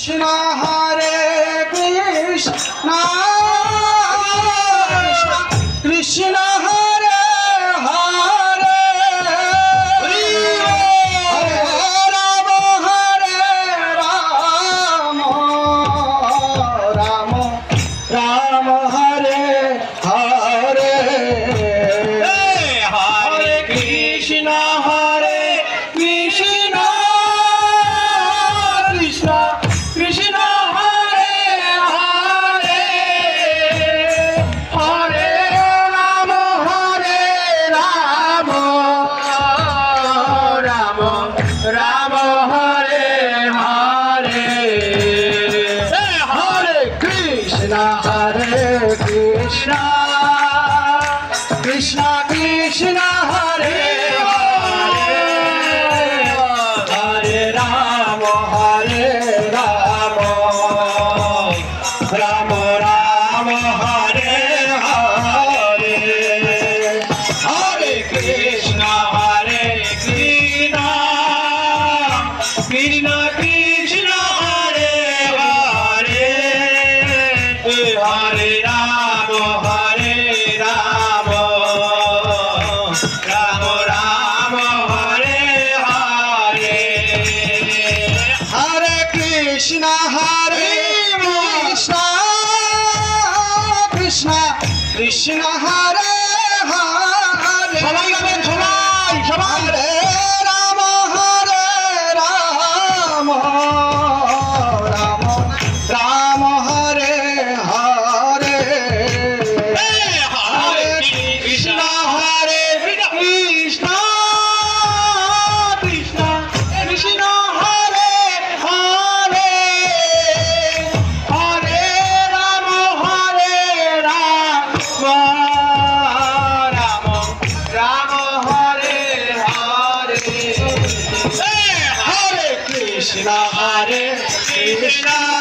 কৃষ্ণ হরে কৃষ্ণ কৃষ্ণ হরে হরে রাম হরে রাম রাম রাম হরে হরে হরে কৃষ্ণ হরে কৃষ্ণ কৃষ্ণ কৃষ্ণ হরে হরে হরে রাম রাম রাম হরে হরে হরে কৃষ্ণ কৃষ্ণ কৃষ্ণ কৃষ্ণ হরে হরে হরে রাম রাম রাম হরে হরে হরে কৃষ্ণ কৃষ্ণ কৃষ্ণ কৃষ্ণ হরে হরে হরে রাম রাম রাম হরে হরে হরে কৃষ্ণ কৃষ্ণ কৃষ্ণ কৃষ্ণ হরে হরে সবাই গাবেন সবাই হরে রাম রাম রাম রাম হরে হরে হরে কৃষ্ণ কৃষ্ণ কৃষ্ণ কৃষ্ণ হরে হরে হরে রাম রাম রাম হরে হরে হরে কৃষ্ণ কৃষ্ণ